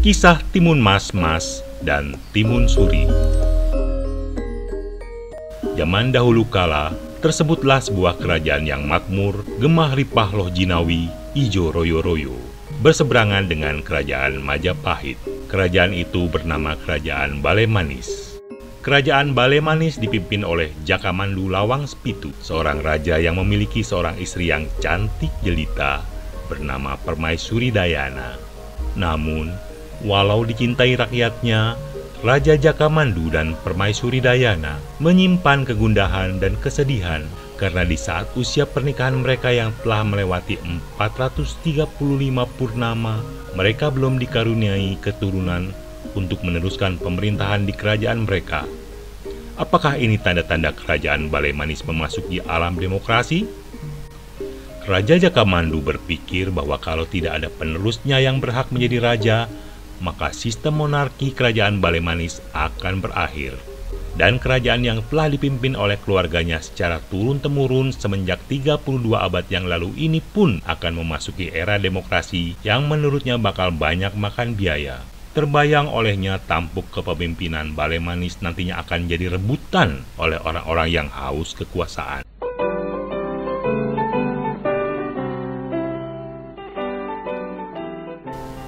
Kisah Timun Mas dan Timun Suri. Zaman dahulu kala, tersebutlah sebuah kerajaan yang makmur, gemah ripah loh jinawi, ijo royo-royo, berseberangan dengan kerajaan Majapahit. Kerajaan itu bernama Kerajaan Balemanis. Kerajaan Balemanis dipimpin oleh Jakamandu Lawang Spitu, seorang raja yang memiliki seorang istri yang cantik jelita bernama Permaisuri Dayana. Namun, walau dicintai rakyatnya, Raja Jakamandu dan Permaisuri Dayana menyimpan kegundahan dan kesedihan karena di saat usia pernikahan mereka yang telah melewati 435 purnama, mereka belum dikaruniai keturunan untuk meneruskan pemerintahan di kerajaan mereka. Apakah ini tanda-tanda kerajaan Balemanis memasuki alam demokrasi? Raja Jakamandu berpikir bahwa kalau tidak ada penerusnya yang berhak menjadi raja, maka sistem monarki kerajaan Balemanis akan berakhir. Dan kerajaan yang telah dipimpin oleh keluarganya secara turun-temurun semenjak 32 abad yang lalu ini pun akan memasuki era demokrasi yang menurutnya bakal banyak makan biaya. Terbayang olehnya tampuk kepemimpinan Balemanis nantinya akan jadi rebutan oleh orang-orang yang haus kekuasaan.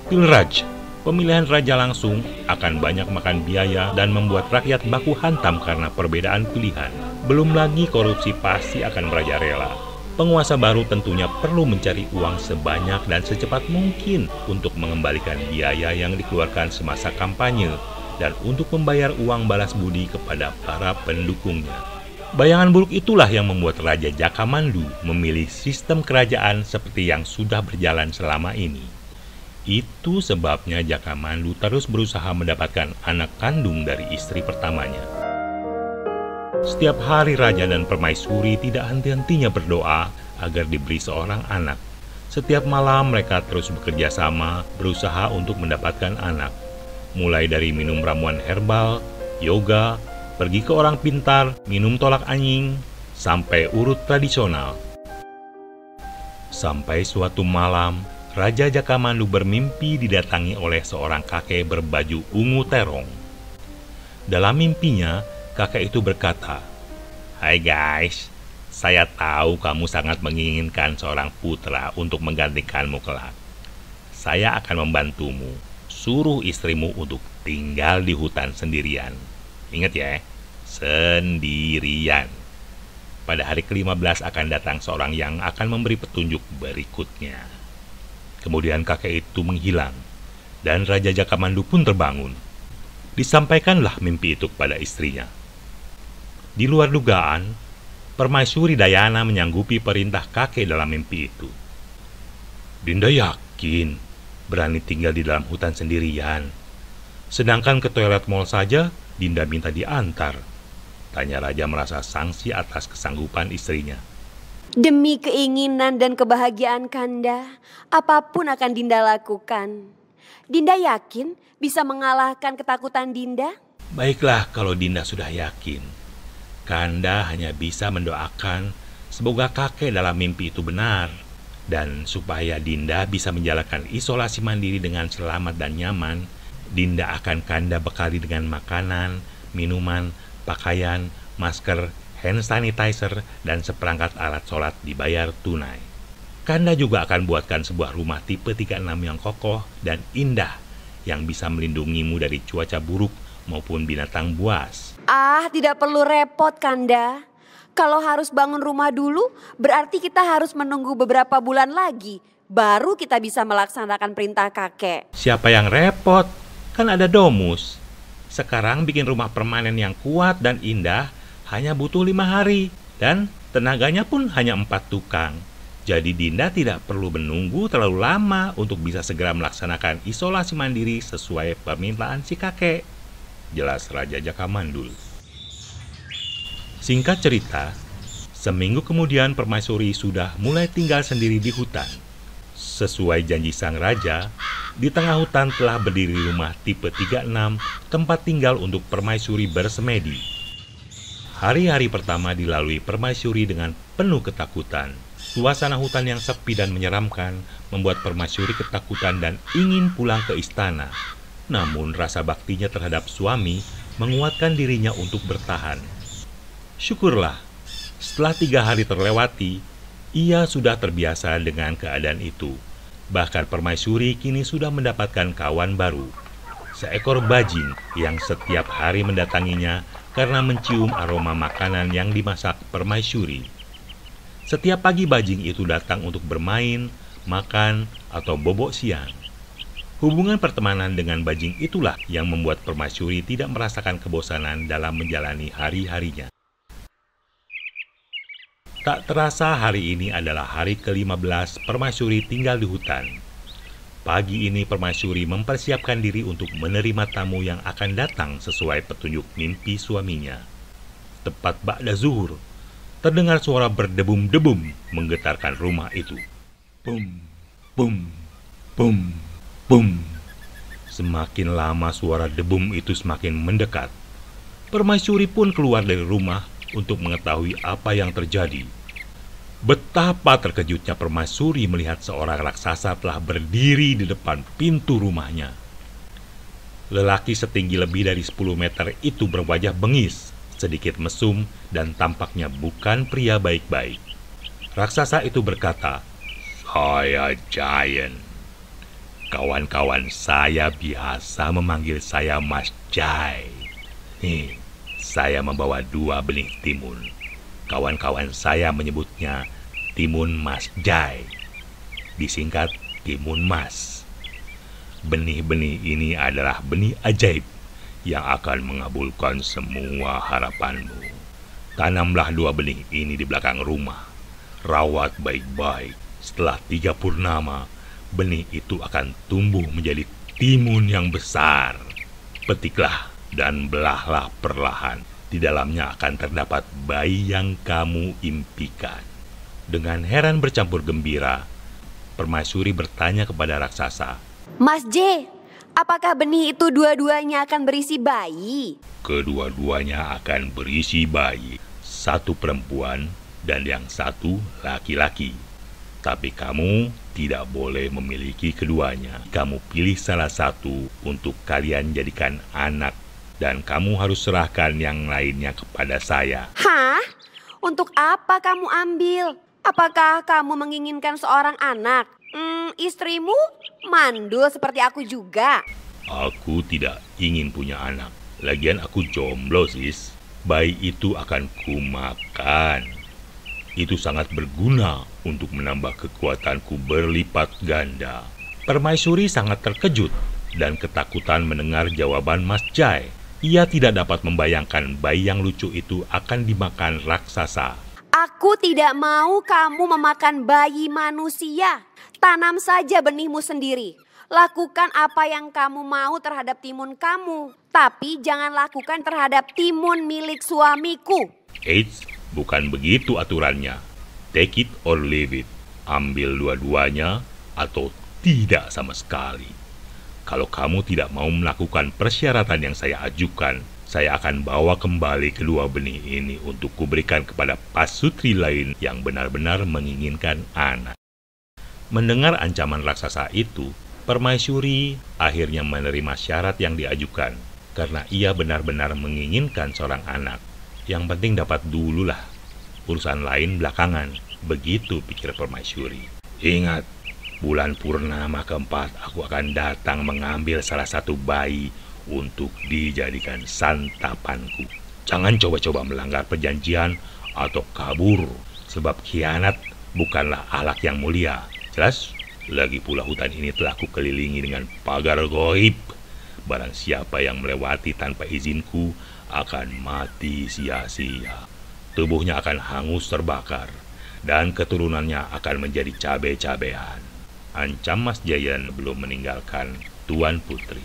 Pilraj, pemilihan raja langsung akan banyak makan biaya dan membuat rakyat baku hantam karena perbedaan pilihan. Belum lagi korupsi pasti akan merajalela. Penguasa baru tentunya perlu mencari uang sebanyak dan secepat mungkin untuk mengembalikan biaya yang dikeluarkan semasa kampanye dan untuk membayar uang balas budi kepada para pendukungnya. Bayangan buruk itulah yang membuat Raja Jakamandu memilih sistem kerajaan seperti yang sudah berjalan selama ini. Itu sebabnya Jakamandu terus berusaha mendapatkan anak kandung dari istri pertamanya. Setiap hari Raja dan Permaisuri tidak henti-hentinya berdoa agar diberi seorang anak. Setiap malam mereka terus bekerja sama, berusaha untuk mendapatkan anak. Mulai dari minum ramuan herbal, yoga, pergi ke orang pintar, minum tolak anying, sampai urut tradisional. Sampai suatu malam, Raja Jakamandu bermimpi didatangi oleh seorang kakek berbaju ungu terong. Dalam mimpinya, kakek itu berkata, "Hai guys, saya tahu kamu sangat menginginkan seorang putra untuk menggantikanmu kelak. Saya akan membantumu. Suruh istrimu untuk tinggal di hutan sendirian. Ingat ya, sendirian. Pada hari ke-15 akan datang seorang yang akan memberi petunjuk berikutnya." Kemudian kakek itu menghilang, dan Raja Jakamandu pun terbangun. Disampaikanlah mimpi itu kepada istrinya. Di luar dugaan, Permaisuri Dayana menyanggupi perintah kakek dalam mimpi itu. "Dinda yakin berani tinggal di dalam hutan sendirian? Sedangkan ke toilet mall saja, Dinda minta diantar," tanya Raja merasa sangsi atas kesanggupan istrinya. "Demi keinginan dan kebahagiaan Kanda, apapun akan Dinda lakukan. Dinda yakin bisa mengalahkan ketakutan Dinda?" "Baiklah kalau Dinda sudah yakin. Kanda hanya bisa mendoakan semoga kakek dalam mimpi itu benar, dan supaya Dinda bisa menjalankan isolasi mandiri dengan selamat dan nyaman, Dinda akan Kanda bekali dengan makanan, minuman, pakaian, masker, hand sanitizer, dan seperangkat alat sholat dibayar tunai. Kanda juga akan buatkan sebuah rumah tipe 36 yang kokoh dan indah yang bisa melindungimu dari cuaca buruk maupun binatang buas." "Ah, tidak perlu repot Kanda. Kalau harus bangun rumah dulu, berarti kita harus menunggu beberapa bulan lagi. Baru kita bisa melaksanakan perintah kakek." "Siapa yang repot? Kan ada domus. Sekarang bikin rumah permanen yang kuat dan indah hanya butuh 5 hari, dan tenaganya pun hanya 4 tukang. Jadi Dinda tidak perlu menunggu terlalu lama untuk bisa segera melaksanakan isolasi mandiri sesuai permintaan si kakek," jelas Raja Jakamandu. Singkat cerita, seminggu kemudian Permaisuri sudah mulai tinggal sendiri di hutan. Sesuai janji sang raja, di tengah hutan telah berdiri rumah tipe 36, tempat tinggal untuk Permaisuri bersemedi. Hari-hari pertama dilalui Permaisuri dengan penuh ketakutan. Suasana hutan yang sepi dan menyeramkan membuat Permaisuri ketakutan dan ingin pulang ke istana. Namun rasa baktinya terhadap suami menguatkan dirinya untuk bertahan. Syukurlah, setelah 3 hari terlewati, ia sudah terbiasa dengan keadaan itu. Bahkan Permaisuri kini sudah mendapatkan kawan baru, seekor bajing yang setiap hari mendatanginya karena mencium aroma makanan yang dimasak Permaisuri. Setiap pagi bajing itu datang untuk bermain, makan, atau bobok siang. Hubungan pertemanan dengan bajing itulah yang membuat Permaisuri tidak merasakan kebosanan dalam menjalani hari-harinya. Tak terasa hari ini adalah hari ke-15 Permaisuri tinggal di hutan. Pagi ini Permaisuri mempersiapkan diri untuk menerima tamu yang akan datang sesuai petunjuk mimpi suaminya. Tepat ba'da zuhur, terdengar suara berdebum-debum menggetarkan rumah itu. Bum, bum, bum, bum. Semakin lama suara debum itu semakin mendekat. Permaisuri pun keluar dari rumah untuk mengetahui apa yang terjadi. Betapa terkejutnya Permaisuri melihat seorang raksasa telah berdiri di depan pintu rumahnya. Lelaki setinggi lebih dari 10 meter itu berwajah bengis, sedikit mesum, dan tampaknya bukan pria baik-baik. Raksasa itu berkata, "Saya Giant. Kawan-kawan saya biasa memanggil saya Mas Jai. Nih, saya membawa 2 benih timun. Kawan-kawan saya menyebutnya timun Mas Jai, disingkat timun mas. Benih-benih ini adalah benih ajaib yang akan mengabulkan semua harapanmu. Tanamlah 2 benih ini di belakang rumah. Rawat baik-baik. Setelah 3 purnama, benih itu akan tumbuh menjadi timun yang besar. Petiklah dan belahlah perlahan. Di dalamnya akan terdapat bayi yang kamu impikan." Dengan heran bercampur gembira, Permaisuri bertanya kepada raksasa, Mas J, apakah benih itu dua-duanya akan berisi bayi? "Kedua-duanya akan berisi bayi, 1 perempuan dan yang 1 laki-laki. Tapi kamu tidak boleh memiliki keduanya. Kamu pilih salah satu untuk kalian jadikan anak. Dan kamu harus serahkan yang lainnya kepada saya." Hah? Untuk apa kamu ambil? Apakah kamu menginginkan seorang anak? Istrimu mandul seperti aku juga. "Aku tidak ingin punya anak. Lagian aku jomblo, sis. Bayi itu akan kumakan. Itu sangat berguna untuk menambah kekuatanku berlipat ganda." Permaisuri sangat terkejut dan ketakutan mendengar jawaban Mas Jai. Ia tidak dapat membayangkan bayi yang lucu itu akan dimakan raksasa. Aku tidak mau kamu memakan bayi manusia. Tanam saja benihmu sendiri. Lakukan apa yang kamu mau terhadap timun kamu. Tapi jangan lakukan terhadap timun milik suamiku. Eits, bukan begitu aturannya. Take it or leave it. Ambil dua-duanya atau tidak sama sekali. Kalau kamu tidak mau melakukan persyaratan yang saya ajukan, saya akan bawa kembali kedua benih ini untuk kuberikan kepada pasutri lain yang benar-benar menginginkan anak. Mendengar ancaman raksasa itu, Permaisuri akhirnya menerima syarat yang diajukan karena ia benar-benar menginginkan seorang anak. Yang penting dapat dululah, urusan lain belakangan. Begitu pikir Permaisuri. Ingat, bulan purnama keempat aku akan datang mengambil salah satu bayi untuk dijadikan santapanku. Jangan coba-coba melanggar perjanjian atau kabur, sebab khianat bukanlah akhlak yang mulia. Jelas? Lagi pula hutan ini telah kukelilingi dengan pagar goib. Barang siapa yang melewati tanpa izinku akan mati sia-sia. Tubuhnya akan hangus terbakar dan keturunannya akan menjadi cabe-cabean. Ancam Mas Jayan belum meninggalkan Tuan Putri.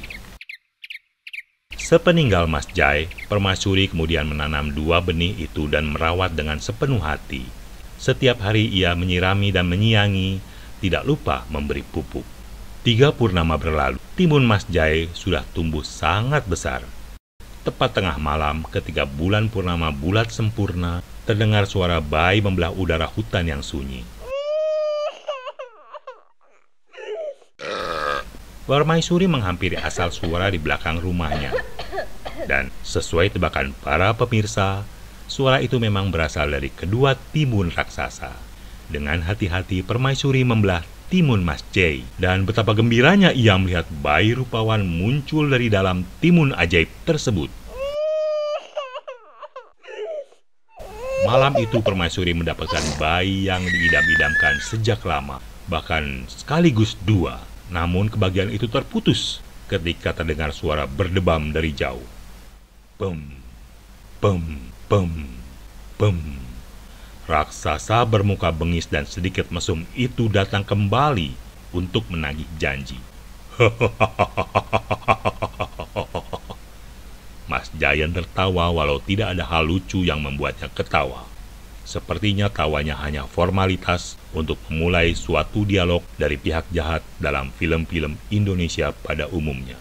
Sepeninggal Mas Jai, Permaisuri kemudian menanam 2 benih itu dan merawat dengan sepenuh hati. Setiap hari ia menyirami dan menyiangi, tidak lupa memberi pupuk. 3 purnama berlalu, timun Mas Jai sudah tumbuh sangat besar. Tepat tengah malam, ketika bulan purnama bulat sempurna, terdengar suara bayi membelah udara hutan yang sunyi. Permaisuri menghampiri asal suara di belakang rumahnya. Dan sesuai tebakan para pemirsa, suara itu memang berasal dari kedua timun raksasa. Dengan hati-hati Permaisuri membelah timun Mas J. Dan betapa gembiranya ia melihat bayi rupawan muncul dari dalam timun ajaib tersebut. Malam itu Permaisuri mendapatkan bayi yang diidam-idamkan sejak lama, bahkan sekaligus dua. Namun kebahagiaan itu terputus ketika terdengar suara berdebam dari jauh. Bum, bum, bum, bum. Raksasa bermuka bengis dan sedikit mesum itu datang kembali untuk menagih janji. Mas Giant tertawa walau tidak ada hal lucu yang membuatnya ketawa. Sepertinya tawanya hanya formalitas untuk memulai suatu dialog dari pihak jahat dalam film-film Indonesia pada umumnya.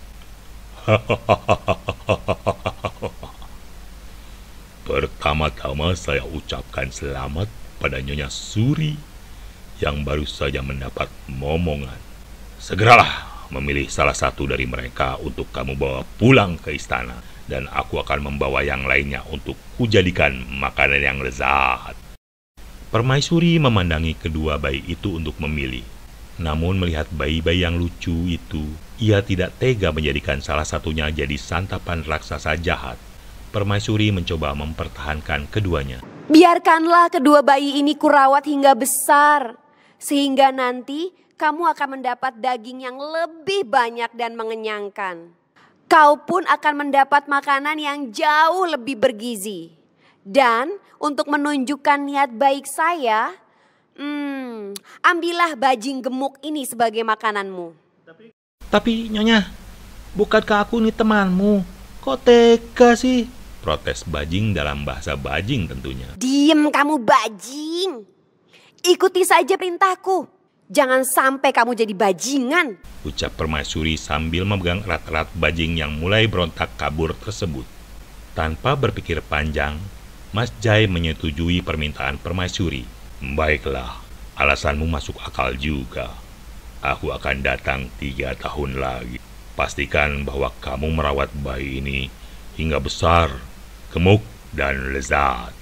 Pertama-tama saya ucapkan selamat pada Nyonya Suri yang baru saja mendapat momongan. Segeralah memilih salah satu dari mereka untuk kamu bawa pulang ke istana. Dan aku akan membawa yang lainnya untuk kujadikan makanan yang lezat. Permaisuri memandangi kedua bayi itu untuk memilih. Namun melihat bayi-bayi yang lucu itu, ia tidak tega menjadikan salah satunya jadi santapan raksasa jahat. Permaisuri mencoba mempertahankan keduanya. Biarkanlah kedua bayi ini kurawat hingga besar, sehingga nanti kamu akan mendapat daging yang lebih banyak dan mengenyangkan. Kau pun akan mendapat makanan yang jauh lebih bergizi. Dan untuk menunjukkan niat baik saya, ambillah bajing gemuk ini sebagai makananmu. Tapi Nyonya, bukankah aku ini temanmu? Kok tega sih? Protes bajing dalam bahasa bajing tentunya. Diem kamu bajing. Ikuti saja perintahku. Jangan sampai kamu jadi bajingan, ucap Permaisuri sambil memegang erat-erat bajing yang mulai berontak kabur tersebut. Tanpa berpikir panjang, Mas Jai menyetujui permintaan Permaisuri. Baiklah, alasanmu masuk akal juga. Aku akan datang 3 tahun lagi. Pastikan bahwa kamu merawat bayi ini hingga besar, gemuk, dan lezat.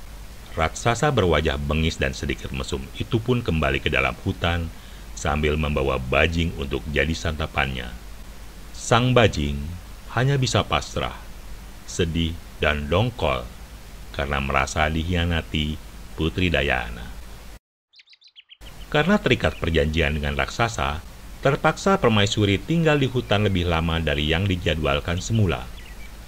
Raksasa berwajah bengis dan sedikit mesum itu pun kembali ke dalam hutan sambil membawa bajing untuk jadi santapannya. Sang bajing hanya bisa pasrah, sedih, dan dongkol karena merasa dikhianati Putri Dayana. Karena terikat perjanjian dengan raksasa, terpaksa Permaisuri tinggal di hutan lebih lama dari yang dijadwalkan semula.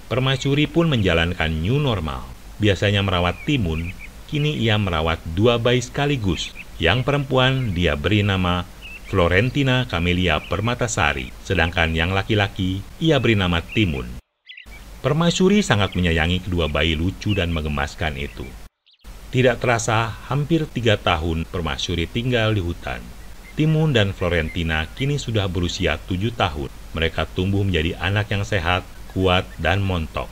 Permaisuri pun menjalankan new normal. Biasanya merawat timun, kini ia merawat 2 bayi sekaligus. Yang perempuan dia beri nama Florentina Camelia Permatasari, sedangkan yang laki-laki ia beri nama Timun. Permaisuri sangat menyayangi kedua bayi lucu dan menggemaskan itu. Tidak terasa, hampir 3 tahun Permaisuri tinggal di hutan. Timun dan Florentina kini sudah berusia 7 tahun. Mereka tumbuh menjadi anak yang sehat, kuat, dan montok.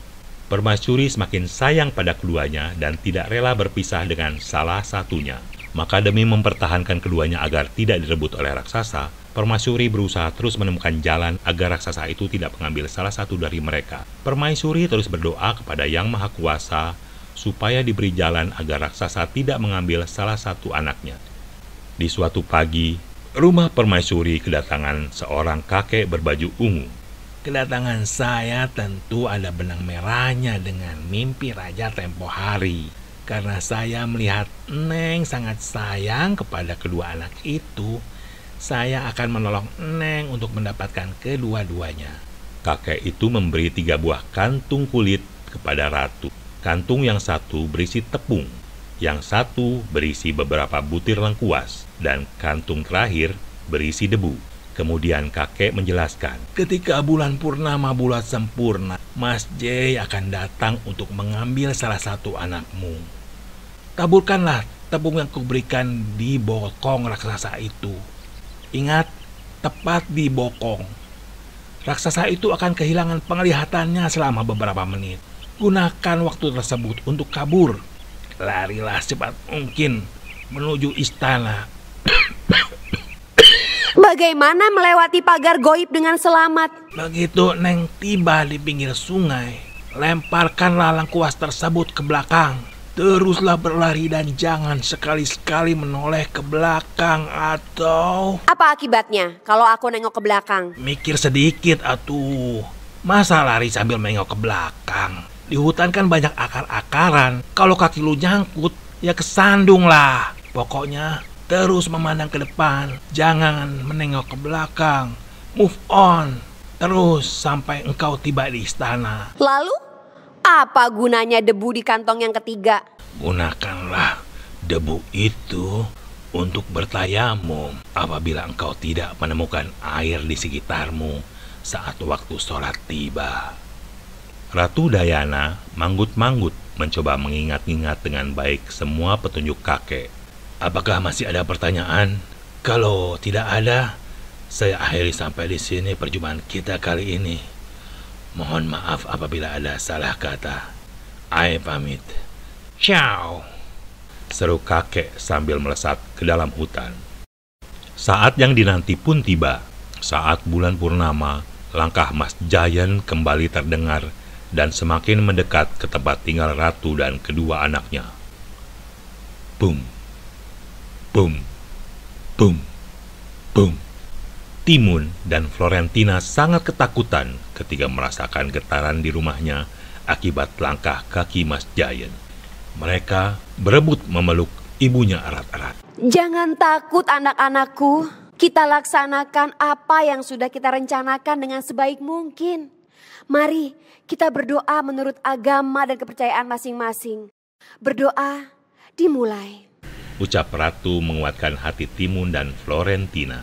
Permaisuri semakin sayang pada keduanya dan tidak rela berpisah dengan salah satunya. Maka demi mempertahankan keduanya agar tidak direbut oleh raksasa, Permaisuri berusaha terus menemukan jalan agar raksasa itu tidak mengambil salah satu dari mereka. Permaisuri terus berdoa kepada Yang Maha Kuasa supaya diberi jalan agar raksasa tidak mengambil salah satu anaknya. Di suatu pagi, rumah Permaisuri kedatangan seorang kakek berbaju ungu. Kedatangan saya tentu ada benang merahnya dengan mimpi raja tempo hari. Karena saya melihat Neng sangat sayang kepada kedua anak itu, saya akan menolong Neng untuk mendapatkan kedua-duanya. Kakek itu memberi 3 buah kantung kulit kepada ratu. Kantung yang satu berisi tepung, yang satu berisi beberapa butir lengkuas, dan kantung terakhir berisi debu. Kemudian kakek menjelaskan, ketika bulan purnama bulan sempurna, Mas J akan datang untuk mengambil salah satu anakmu. Taburkanlah tepung yang kuberikan di bokong raksasa itu. Ingat, tepat di bokong. Raksasa itu akan kehilangan penglihatannya selama beberapa menit. Gunakan waktu tersebut untuk kabur. Larilah secepat mungkin menuju istana. Bagaimana melewati pagar goib dengan selamat? Begitu Neng tiba di pinggir sungai, lemparkanlah lengkuas tersebut ke belakang. Teruslah berlari dan jangan sekali-sekali menoleh ke belakang atau... Apa akibatnya kalau aku nengok ke belakang? Mikir sedikit atuh. Masa lari sambil menengok ke belakang? Di hutan kan banyak akar-akaran. Kalau kaki lu nyangkut, ya kesandung lah. Pokoknya terus memandang ke depan. Jangan menengok ke belakang. Move on. Terus sampai engkau tiba di istana. Lalu, apa gunanya debu di kantong yang ketiga? Gunakanlah debu itu untuk bertayamum apabila engkau tidak menemukan air di sekitarmu saat waktu sholat tiba. Ratu Dayana manggut-manggut mencoba mengingat-ingat dengan baik semua petunjuk kakek. Apakah masih ada pertanyaan? Kalau tidak ada, saya akhiri sampai di sini perjumpaan kita kali ini. Mohon maaf apabila ada salah kata. Ai pamit. Ciao. Seru kakek sambil melesat ke dalam hutan. Saat yang dinanti pun tiba. Saat bulan purnama, langkah Mas Giant kembali terdengar dan semakin mendekat ke tempat tinggal ratu dan kedua anaknya. Bum, bum, bum, bum. Timun dan Florentina sangat ketakutan ketika merasakan getaran di rumahnya akibat langkah kaki Mas Giant. Mereka berebut memeluk ibunya erat-erat. Jangan takut anak-anakku. Kita laksanakan apa yang sudah kita rencanakan dengan sebaik mungkin. Mari kita berdoa menurut agama dan kepercayaan masing-masing. Berdoa dimulai. Ucap ratu menguatkan hati Timun dan Florentina.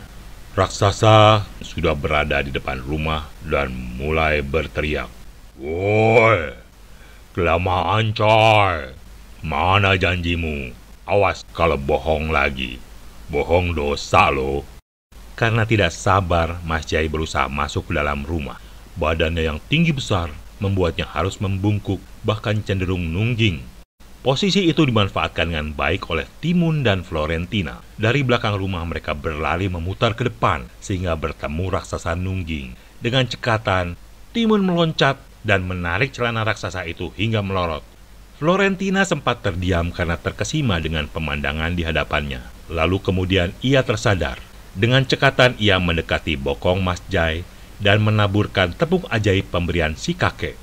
Raksasa sudah berada di depan rumah dan mulai berteriak. Woi, kelamaan coy. Mana janjimu? Awas kalau bohong lagi. Bohong dosa lo. Karena tidak sabar, Mas Jai berusaha masuk ke dalam rumah. Badannya yang tinggi besar membuatnya harus membungkuk, bahkan cenderung nungging. Posisi itu dimanfaatkan dengan baik oleh Timun dan Florentina. Dari belakang rumah mereka berlari memutar ke depan sehingga bertemu raksasa nungging. Dengan cekatan, Timun meloncat dan menarik celana raksasa itu hingga melorot. Florentina sempat terdiam karena terkesima dengan pemandangan di hadapannya. Lalu kemudian ia tersadar. Dengan cekatan ia mendekati bokong Mas Jai dan menaburkan tepung ajaib pemberian si kakek.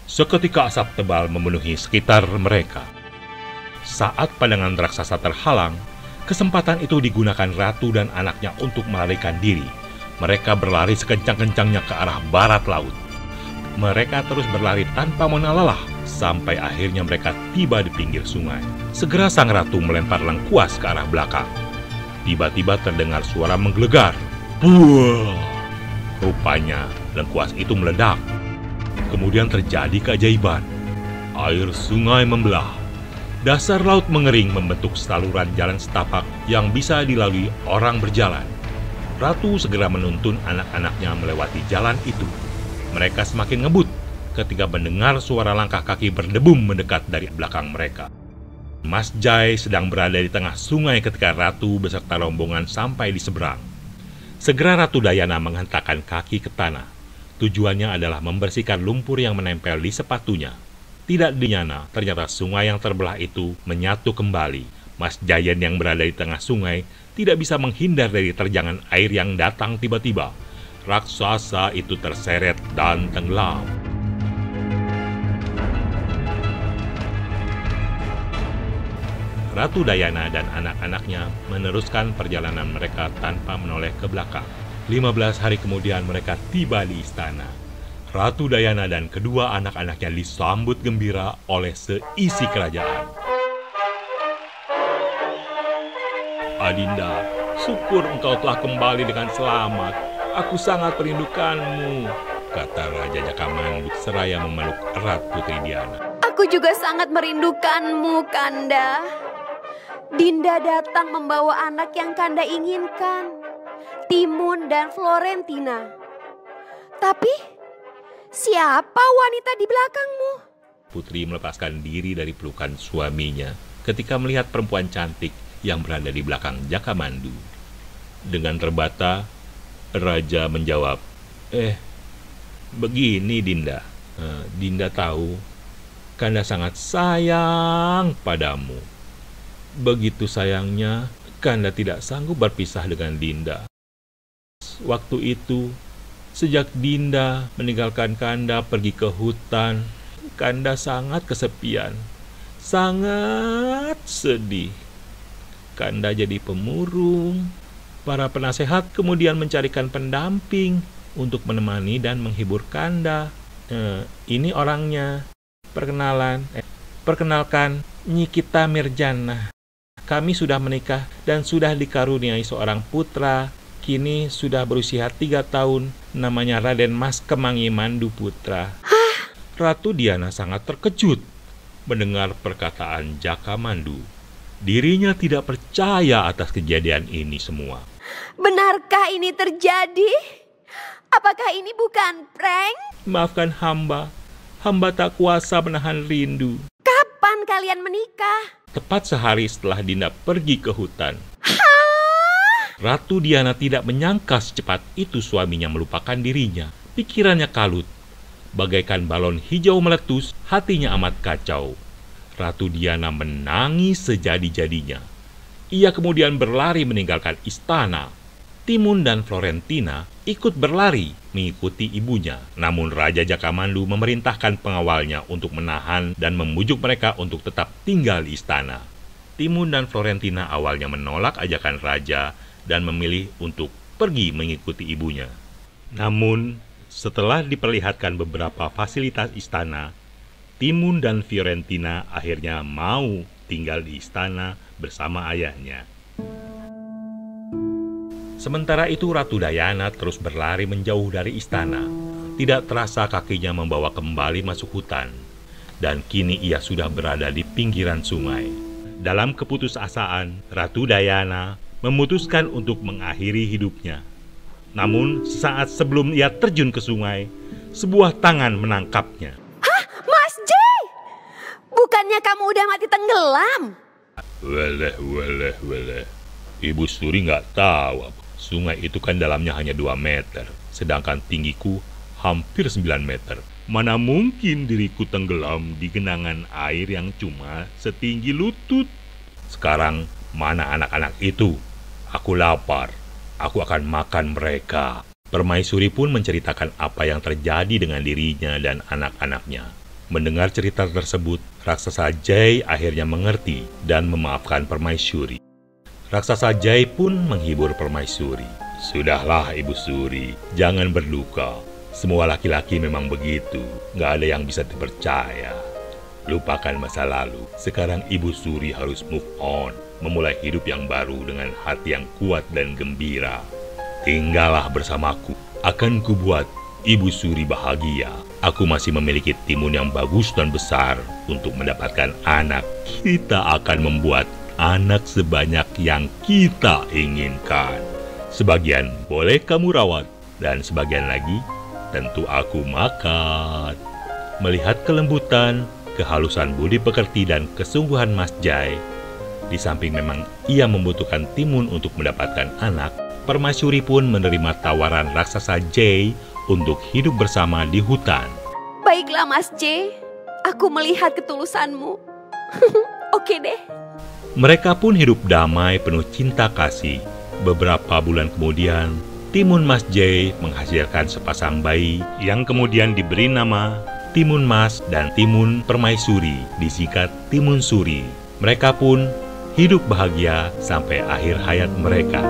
Seketika asap tebal memenuhi sekitar mereka. Saat pandangan raksasa terhalang, kesempatan itu digunakan ratu dan anaknya untuk melarikan diri. Mereka berlari sekencang-kencangnya ke arah barat laut. Mereka terus berlari tanpa mengenal lelah, sampai akhirnya mereka tiba di pinggir sungai. Segera sang ratu melempar lengkuas ke arah belakang. Tiba-tiba terdengar suara menggelegar. Buah! Rupanya lengkuas itu meledak. Kemudian terjadi keajaiban. Air sungai membelah. Dasar laut mengering membentuk saluran jalan setapak yang bisa dilalui orang berjalan. Ratu segera menuntun anak-anaknya melewati jalan itu. Mereka semakin ngebut ketika mendengar suara langkah kaki berdebum mendekat dari belakang mereka. Mas Jai sedang berada di tengah sungai ketika ratu beserta rombongan sampai di seberang. Segera Ratu Dayana menghentakkan kaki ke tanah. Tujuannya adalah membersihkan lumpur yang menempel di sepatunya. Tidak dinyana, ternyata sungai yang terbelah itu menyatu kembali. Mas Giant yang berada di tengah sungai tidak bisa menghindar dari terjangan air yang datang tiba-tiba. Raksasa itu terseret dan tenggelam. Ratu Dayana dan anak-anaknya meneruskan perjalanan mereka tanpa menoleh ke belakang. 15 hari kemudian mereka tiba di istana. Ratu Dayana dan kedua anak-anaknya disambut gembira oleh seisi kerajaan. Adinda, syukur engkau telah kembali dengan selamat. Aku sangat merindukanmu, kata Raja Jakamandu seraya memeluk erat Putri Diana. Aku juga sangat merindukanmu, Kanda. Dinda datang membawa anak yang Kanda inginkan, Timun dan Florentina. Tapi siapa wanita di belakangmu? Putri melepaskan diri dari pelukan suaminya ketika melihat perempuan cantik yang berada di belakang Jakamandu. Dengan terbata, Raja menjawab, begini Dinda. Dinda tahu, Kanda sangat sayang padamu. Begitu sayangnya, Kanda tidak sanggup berpisah dengan Dinda. Waktu itu, sejak Dinda meninggalkan Kanda pergi ke hutan, Kanda sangat kesepian, sangat sedih. Kanda jadi pemurung. Para penasehat kemudian mencarikan pendamping untuk menemani dan menghibur Kanda. Ini orangnya. Perkenalkan, Nyikita Mirjana. Kami sudah menikah dan sudah dikaruniai seorang putra. Kini sudah berusia 3 tahun. Namanya Raden Mas Kemangi Mandu Putra. Ratu Diana sangat terkejut mendengar perkataan Jaka Mandu. Dirinya tidak percaya atas kejadian ini semua. Benarkah ini terjadi? Apakah ini bukan prank? Maafkan hamba. Hamba tak kuasa menahan rindu. Kapan kalian menikah? Tepat sehari setelah Dinda pergi ke hutan. Ratu Diana tidak menyangka secepat itu suaminya melupakan dirinya. Pikirannya kalut. Bagaikan balon hijau meletus, hatinya amat kacau. Ratu Diana menangis sejadi-jadinya. Ia kemudian berlari meninggalkan istana. Timun dan Florentina ikut berlari mengikuti ibunya. Namun Raja Jakamandu memerintahkan pengawalnya untuk menahan dan membujuk mereka untuk tetap tinggal di istana. Timun dan Florentina awalnya menolak ajakan raja dan memilih untuk pergi mengikuti ibunya. Namun, setelah diperlihatkan beberapa fasilitas istana, Timun dan Fiorentina akhirnya mau tinggal di istana bersama ayahnya. Sementara itu Ratu Diana terus berlari menjauh dari istana. Tidak terasa kakinya membawa kembali masuk hutan. Dan kini ia sudah berada di pinggiran sungai. Dalam keputusasaan, Ratu Diana memutuskan untuk mengakhiri hidupnya. Namun sesaat sebelum ia terjun ke sungai, sebuah tangan menangkapnya. Hah? Mas J! Bukannya kamu udah mati tenggelam? Weleh. Ibu Suri nggak tahu. Sungai itu kan dalamnya hanya 2 meter, sedangkan tinggiku hampir 9 meter. Mana mungkin diriku tenggelam di genangan air yang cuma setinggi lutut. Sekarang mana anak-anak itu? Aku lapar. Aku akan makan mereka. Permaisuri pun menceritakan apa yang terjadi dengan dirinya dan anak-anaknya. Mendengar cerita tersebut, raksasa Jai akhirnya mengerti dan memaafkan Permaisuri. Raksasa Jai pun menghibur Permaisuri. Sudahlah Ibu Suri, jangan berduka. Semua laki-laki memang begitu, nggak ada yang bisa dipercaya. Lupakan masa lalu, sekarang Ibu Suri harus move on, memulai hidup yang baru dengan hati yang kuat dan gembira. Tinggallah bersamaku, akan kubuat Ibu Suri bahagia. Aku masih memiliki timun yang bagus dan besar untuk mendapatkan anak. Kita akan membuat anak sebanyak yang kita inginkan. Sebagian boleh kamu rawat, dan sebagian lagi tentu aku makan. Melihat kelembutan, kehalusan budi pekerti dan kesungguhan Mas Jai, di samping memang ia membutuhkan timun untuk mendapatkan anak, Permaisuri pun menerima tawaran raksasa Jai untuk hidup bersama di hutan. Baiklah Mas J, aku melihat ketulusanmu. Oke deh. Mereka pun hidup damai penuh cinta kasih. Beberapa bulan kemudian, Timun Mas Jai menghasilkan sepasang bayi yang kemudian diberi nama Timun Mas dan Timun Permaisuri, disingkat Timun Suri. Mereka pun hidup bahagia sampai akhir hayat mereka.